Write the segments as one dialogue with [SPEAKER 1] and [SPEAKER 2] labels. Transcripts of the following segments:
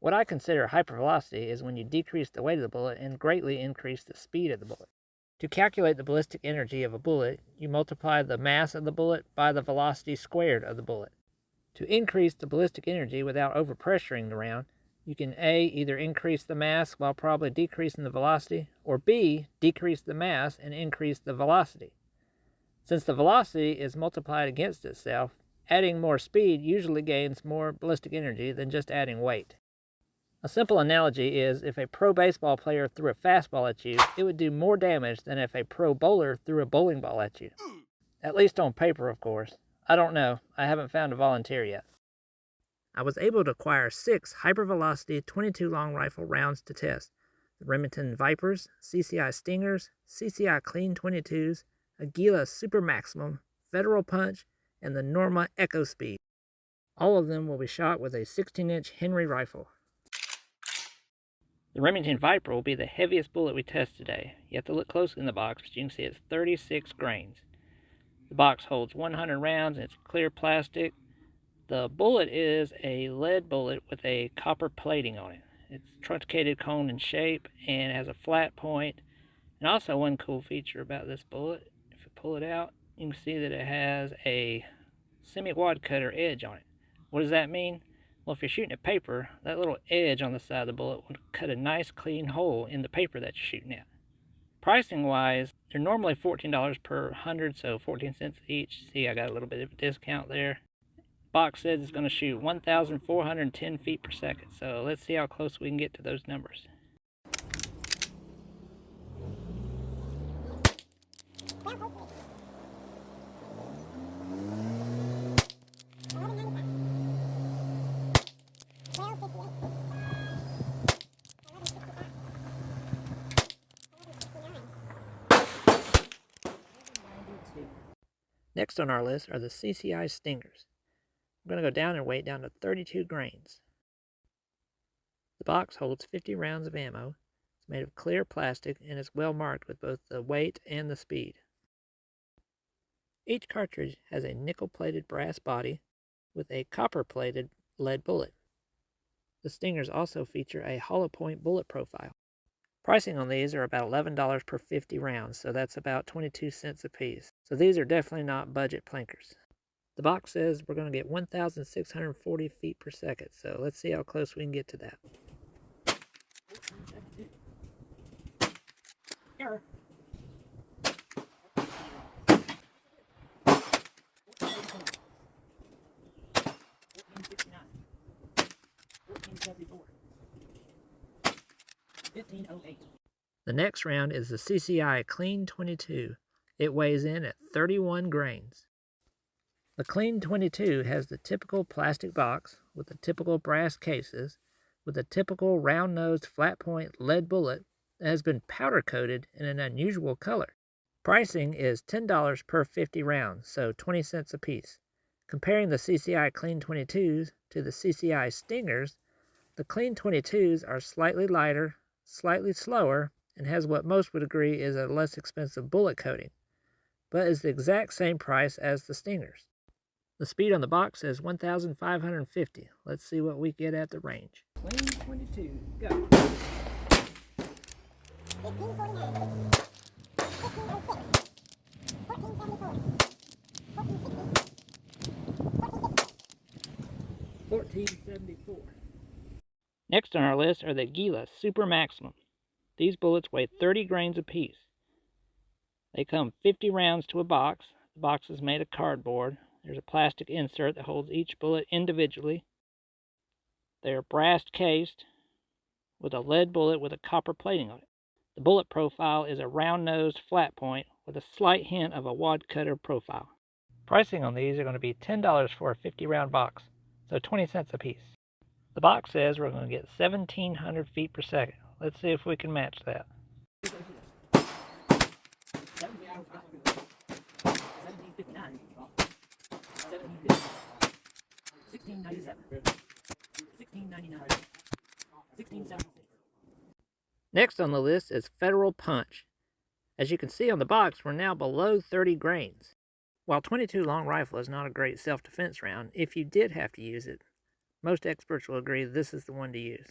[SPEAKER 1] What I consider hypervelocity is when you decrease the weight of the bullet and greatly increase the speed of the bullet. To calculate the ballistic energy of a bullet, you multiply the mass of the bullet by the velocity squared of the bullet. To increase the ballistic energy without overpressuring the round, you can A, either increase the mass while probably decreasing the velocity, or B, decrease the mass and increase the velocity. Since the velocity is multiplied against itself, adding more speed usually gains more ballistic energy than just adding weight. A simple analogy is if a pro baseball player threw a fastball at you, it would do more damage than if a pro bowler threw a bowling ball at you. At least on paper, of course. I don't know. I haven't found a volunteer yet. I was able to acquire 6 hypervelocity 22 long rifle rounds to test. The Remington Vipers, CCI Stingers, CCI Clean22s, Aguila Supermaximum, Federal Punch, and the Norma Echo Speed. All of them will be shot with a 16-inch Henry rifle. The Remington Viper will be the heaviest bullet we test today. You have to look closely in the box, but you can see it's 36 grains. The box holds 100 rounds and it's clear plastic. The bullet is a lead bullet with a copper plating on it. It's truncated cone in shape and has a flat point. And also one cool feature about this bullet, if you pull it out, you can see that it has a semi-wad cutter edge on it. What does that mean? Well, if you're shooting at paper, that little edge on the side of the bullet will cut a nice clean hole in the paper that you're shooting at. Pricing wise, they're normally $14 per 100, so 14 cents each. See, I got a little bit of a discount there. Box says it's going to shoot 1,410 feet per second, so let's see how close we can get to those numbers. Next on our list are the CCI Stingers. I'm going to go down in weight down to 32 grains. The box holds 50 rounds of ammo. It's made of clear plastic and is well marked with both the weight and the speed. Each cartridge has a nickel-plated brass body with a copper-plated lead bullet. The Stingers also feature a hollow point bullet profile. Pricing on these are about $11 per 50 rounds, so that's about 22 cents a piece. So these are definitely not budget plankers. The box says we're going to get 1,640 feet per second, so let's see how close we can get to that. Error. The next round is the CCI Clean22. It weighs in at 31 grains. The Clean22 has the typical plastic box with the typical brass cases with a typical round-nosed flat-point lead bullet that has been powder-coated in an unusual color. Pricing is $10 per 50 rounds, so 20 cents a piece. Comparing the CCI Clean22s to the CCI Stingers, the Clean22s are slightly lighter, slightly slower, and has what most would agree is a less expensive bullet coating, but is the exact same price as the Stingers. The speed on the box says 1,550. Let's see what we get at the range. Clean22, go. 1549, 1506, 1474, 1474. Next on our list are the Aguila Supermaximum. These bullets weigh 30 grains apiece. They come 50 rounds to a box. The box is made of cardboard. There's a plastic insert that holds each bullet individually. They are brass cased with a lead bullet with a copper plating on it. The bullet profile is a round-nosed flat point with a slight hint of a wad cutter profile. Pricing on these are going to be $10 for a 50-round box, so 20 cents a piece. The box says we're going to get 1,700 feet per second. Let's see if we can match that. 1759, 1697, 1699, 1676. Next on the list is Federal Punch. As you can see on the box, we're now below 30 grains. While 22 long rifle is not a great self-defense round, if you did have to use it, Most experts will agree this is the one to use.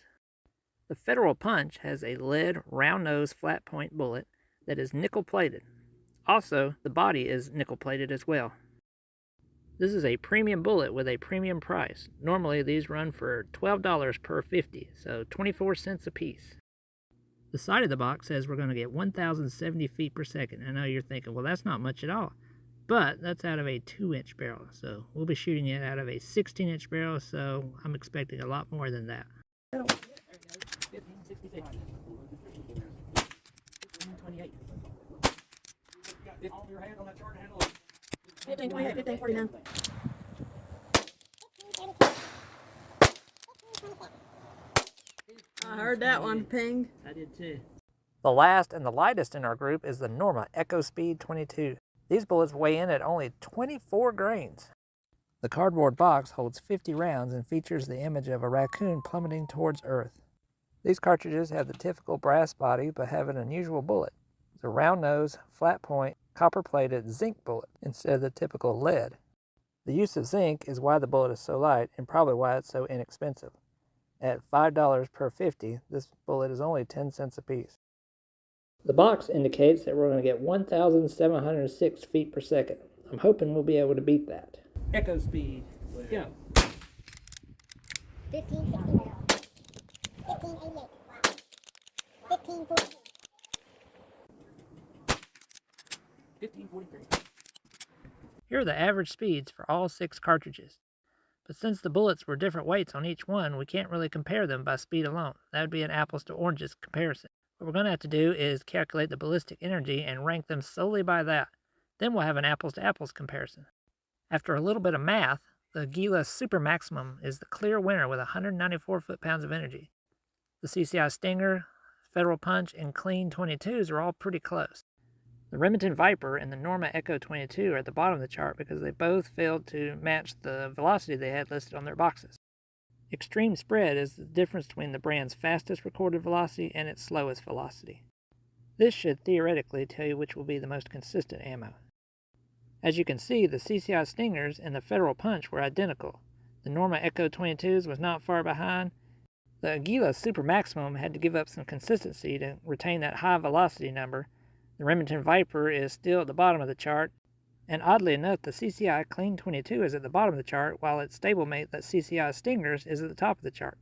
[SPEAKER 1] The Federal Punch has a lead round-nose flat-point bullet that is nickel-plated. Also, the body is nickel-plated as well. This is a premium bullet with a premium price. Normally, these run for $12 per 50, so 24 cents a piece. The side of the box says we're going to get 1,070 feet per second. I know you're thinking, well, that's not much at all. But that's out of a 2-inch barrel, so we'll be shooting it out of a 16-inch barrel, so I'm expecting a lot more than that. 1566. 1528. 1528, 1549.
[SPEAKER 2] I heard that one ping.
[SPEAKER 1] I did too. The last and the lightest in our group is the Norma Eco22. These bullets weigh in at only 24 grains. The cardboard box holds 50 rounds and features the image of a raccoon plummeting towards Earth. These cartridges have the typical brass body but have an unusual bullet. It's a round nose, flat point, copper-plated zinc bullet instead of the typical lead. The use of zinc is why the bullet is so light and probably why it's so inexpensive. At $5 per 50, this bullet is only 10 cents a piece. The box indicates that we're going to get 1,706 feet per second. I'm hoping we'll be able to beat that. Echo speed, go.
[SPEAKER 3] 1569. 1588. 1542.
[SPEAKER 1] 1543. Here are the average speeds for all 6 cartridges. But since the bullets were different weights on each one, we can't really compare them by speed alone. That would be an apples to oranges comparison. What we're going to have to do is calculate the ballistic energy and rank them solely by that. Then we'll have an apples to apples comparison. After a little bit of math, the Gila Supermaximum is the clear winner with 194 foot-pounds of energy. The CCI Stinger, Federal Punch, and Clean22s are all pretty close. The Remington Viper and the Norma Eco22 are at the bottom of the chart because they both failed to match the velocity they had listed on their boxes. Extreme spread is the difference between the brand's fastest recorded velocity and its slowest velocity. This should theoretically tell you which will be the most consistent ammo. As you can see, the CCI Stingers and the Federal Punch were identical. The Norma Eco22s was not far behind. The Aguila Supermaximum had to give up some consistency to retain that high velocity number. The Remington Viper is still at the bottom of the chart, and oddly enough, the CCI Clean22 is at the bottom of the chart, while its stablemate, the CCI Stingers, is at the top of the chart.